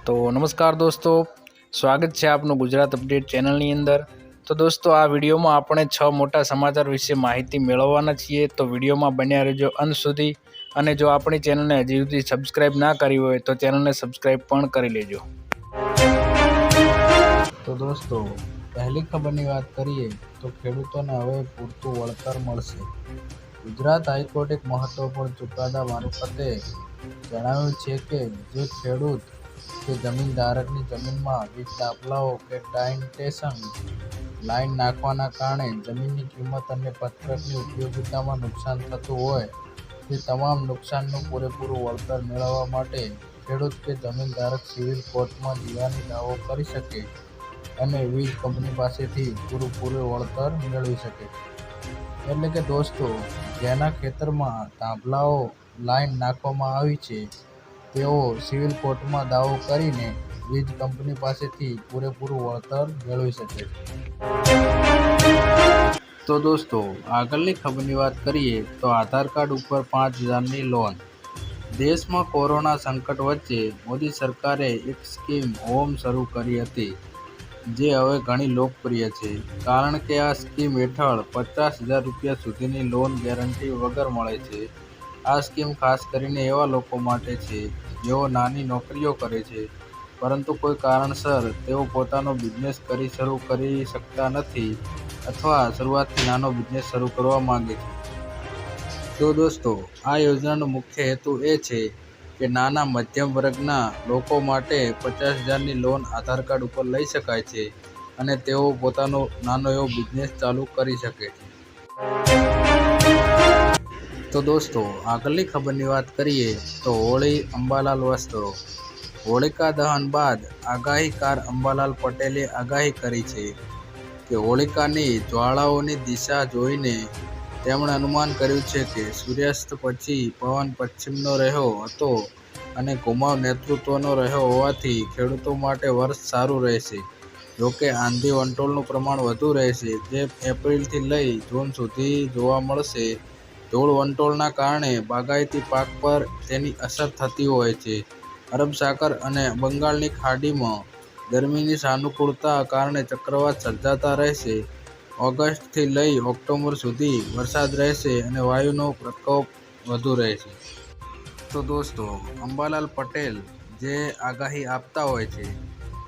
તો નમસ્કાર દોસ્તો, સ્વાગત છે આપનું ગુજરાત અપડેટ ચેનલની અંદર। તો દોસ્તો, આ વિડીયોમાં આપણે 6 મોટા સમાચાર વિશે માહિતી મેળવવાના છીએ। તો વિડીયોમાં બન્યા રહેજો અંત સુધી। અને જો આપણી ચેનલને હજી સુધી સબસ્ક્રાઇબ ના કરી હોય તો ચેનલને સબસ્ક્રાઇબ પણ કરી લેજો। તો દોસ્તો, પહેલી ખબરની વાત કરીએ તો ખેડૂતોને હવે પૂરતું વળતર મળશે। ગુજરાત હાઈકોર્ટે એક મહત્વપૂર્ણ ચુકાદા મારફતે જણાવ્યું છે કે જે ખેડૂત કે જમીન ધારકની જમીનમાં વીજ થાંભલાઓ કે ટ્રાન્સમિશન લાઇન નાખવાના કારણે જમીનની કિંમત અને પત્રકની ઉપયોગિતામાં નુકસાન થતું હોય તે તમામ નુકસાનનું પૂરેપૂરું વળતર મેળવવા માટે ખેડૂત કે જમીન ધારક સિવિલ કોર્ટમાં દિવાની દાવો કરી શકે અને વીજ કંપની પાસેથી પૂરેપૂરું વળતર મેળવી શકે। એટલે કે દોસ્તો, જેના ખેતરમાં થાંભલાઓ લાઇન નાખવામાં આવી છે તેઓ સિવિલ કોર્ટમાં દાવો કરીને વીજ કંપની પાસેથી પૂરેપૂરું વળતર મેળવી શકે છે। તો દોસ્તો, આગળની ખબરની વાત કરીએ તો આધાર કાર્ડ ઉપર 5,000ની લોન। દેશમાં કોરોના સંકટ વચ્ચે મોદી સરકારે એક સ્કીમ હોમ શરૂ કરી હતી જે હવે ઘણી લોકપ્રિય છે, કારણ કે આ સ્કીમ હેઠળ 50,000 રૂપિયા સુધીની લોન ગેરંટી વગર મળે છે। આ સ્કીમ ખાસ કરીને એવા લોકો માટે છે જેઓ નાની નોકરીઓ કરે છે પરંતુ કોઈ કારણસર તેઓ પોતાનો બિઝનેસ શરૂ કરી શકતા નથી અથવા શરૂઆતથી નાનો બિઝનેસ શરૂ કરવા માંગે છે। તો દોસ્તો, આ યોજનાનો મુખ્ય હેતુ એ છે કે નાના મધ્યમ વર્ગના લોકો માટે 50,000ની લોન આધાર કાર્ડ ઉપર લઈ શકાય છે અને તેઓ પોતાનો નાનો એવો બિઝનેસ ચાલુ કરી શકે છે। તો દોસ્તો, આગળની ખબરની વાત કરીએ તો હોળી અંબાલાલ વસ્ત્રો। હોળિકા દહન બાદ આગાહીકાર અંબાલાલ પટેલે આગાહી કરી છે કે હોળિકાની જ્વાળાઓની દિશા જોઈને તેમણે અનુમાન કર્યું છે કે સૂર્યાસ્ત પછી પવન પશ્ચિમનો રહ્યો હતો અને કુમાઉ નેતૃત્વનો રહ્યો હોવાથી ખેડૂતો માટે વર્ષ સારું રહેશે। જોકે આંધી વંટોળનું પ્રમાણ વધુ રહેશે જે એપ્રિલથી લઈ જૂન સુધી જોવા મળશે। ધૂળ વંટોળના કારણે બાગાયતી પાક પર તેની અસર થતી હોય છે। અરબ સાગર અને બંગાળની ખાડીમાં ગરમીની સાનુકૂળતા કારણે ચક્રવાત સર્જાતા રહેશે। ઓગસ્ટથી લઈ ઓક્ટોબર સુધી વરસાદ રહેશે અને વાયુનો પ્રકોપ વધુ રહેશે। તો દોસ્તો, અંબાલાલ પટેલ જે આગાહી આપતા હોય છે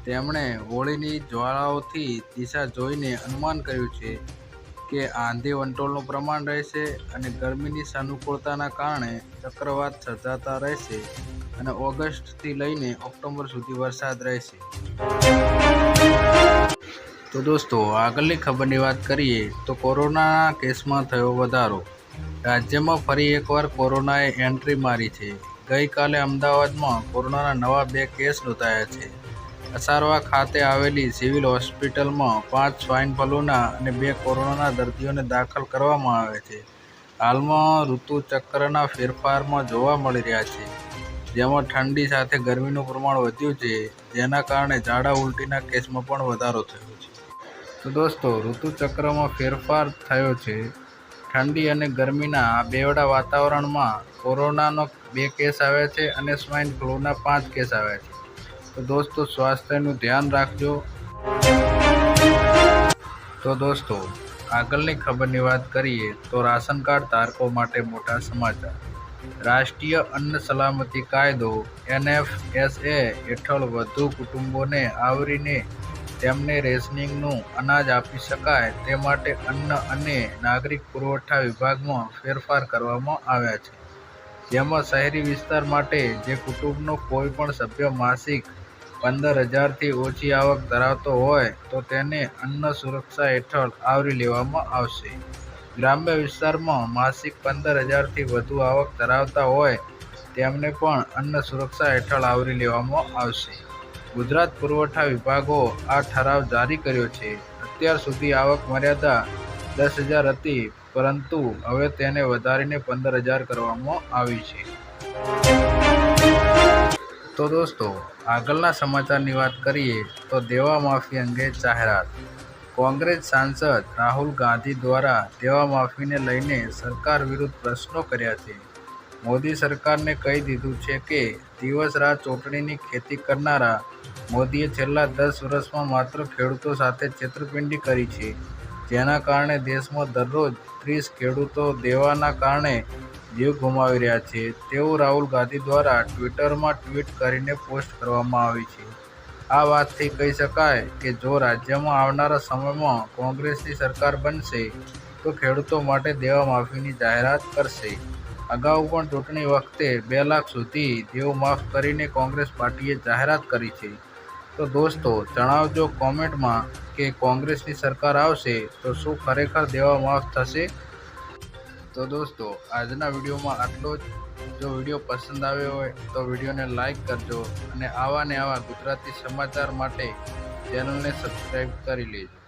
તેમણે હોળીની જ્વાળાઓથી દિશા જોઈને અનુમાન કર્યું છે કે આંધી વંટોળનું પ્રમાણ રહેશે અને ગરમીની સાનુકૂળતાના કારણે ચક્રવાત સર્જાતા રહેશે અને ઓગસ્ટથી લઈને ઓક્ટોબર સુધી વરસાદ રહેશે। તો દોસ્તો, આગળની ખબરની વાત કરીએ તો કોરોનાના કેસમાં થયો વધારો। રાજ્યમાં ફરી એકવાર કોરોનાએ એન્ટ્રી મારી છે। ગઈકાલે અમદાવાદમાં કોરોનાના નવા 2 કેસ નોંધાયા છે। અસારવા ખાતે આવેલી સિવિલ હોસ્પિટલમાં 5 સ્વાઇન ફ્લૂના અને 2 કોરોનાના દર્દીઓને દાખલ કરવામાં આવ્યા છે। હાલમાં ઋતુચક્રના ફેરફારમાં જોવા મળી રહ્યા છે, જેમાં ઠંડી સાથે ગરમીનું પ્રમાણ વધ્યું છે, જેના કારણે ઝાડા ઉલટીના કેસમાં પણ વધારો થયો છે। તો દોસ્તો, ઋતુચક્રમાં ફેરફાર થયો છે। ઠંડી અને ગરમીના આ બેવડા વાતાવરણમાં કોરોનાનો 2 કેસ આવ્યા છે અને સ્વાઇન ફ્લૂના 5 કેસ આવ્યા છે। તો દોસ્તો, સ્વાસ્થ્યનું ધ્યાન રાખજો। તો દોસ્તો, આગળની ખબરની વાત કરીએ તો રાશન કાર્ડ ધારકો માટે મોટા સમાચાર। રાષ્ટ્રીય અન્ન સલામતી કાયદો NFSA હેઠળ વધુ કુટુંબોને આવરીને તેમને રેશનિંગનું અનાજ આપી શકાય તે માટે અન્ન અને નાગરિક પુરવઠા વિભાગમાં ફેરફાર કરવામાં આવ્યા છે, જેમાં શહેરી વિસ્તાર માટે જે કુટુંબનો કોઈ પણ સભ્ય માસિક 15,000થી ઓછી આવક ધરાવતો હોય તો તેને અન્ન સુરક્ષા હેઠળ આવરી લેવામાં આવશે। ગ્રામ્ય વિસ્તારમાં માસિક 15,000થી વધુ આવક ધરાવતા હોય તેમને પણ અન્ન સુરક્ષા હેઠળ આવરી લેવામાં આવશે। ગુજરાત પુરવઠા વિભાગો આ ઠરાવ જારી કર્યો છે। અત્યાર સુધી આવક મર્યાદા 10,000 હતી, પરંતુ હવે તેને વધારીને 15,000 કરવામાં આવી છે। તો દોસ્તો, આગળના સમાચારની વાત કરીએ તો દેવા માફી અંગે જાહેરાત। કોંગ્રેસ સાંસદ રાહુલ ગાંધી દ્વારા દેવા માફીને લઈને સરકાર વિરુદ્ધ પ્રશ્નો કર્યા છે। મોદી સરકારને કહી દીધું છે કે દિવસ રાત ચૂંટણીની ખેતી કરનારા મોદીએ છેલ્લા 10 વર્ષમાં માત્ર ખેડૂતો સાથે છેતરપિંડી કરી છે, જેના કારણે દેશમાં દરરોજ 30 ખેડૂતો દેવાના કારણે જીવ ગુમાવી રહ્યા છે તેવું રાહુલ ગાંધી દ્વારા ટ્વિટરમાં ટ્વીટ કરીને પોસ્ટ કરવામાં આવી છે. આ વાતથી કહી શકાય કે જો રાજ્યમાં આવનારા સમયમાં કોંગ્રેસની સરકાર બનશે તો ખેડૂતો માટે દેવા માફીની જાહેરાત કરશે. અગાઉ પણ ચૂંટણી વખતે 2 લાખ સુધી દેવું માફ કરીને કોંગ્રેસ પાર્ટીએ જાહેરાત કરી છે. તો દોસ્તો જણાવજો કોમેન્ટમાં કે કોંગ્રેસની સરકાર આવશે તો શું ખરેખર દેવા માફ થશે? તો દોસ્તો આજના વિડીયોમાં આટલો જ. જો વિડીયો પસંદ આવ્યો હોય તો વિડીયોને લાઈક કરજો અને આવા ને આવા ગુજરાતી સમાચાર માટે ચેનલને સબસ્ક્રાઈબ કરી લેજો.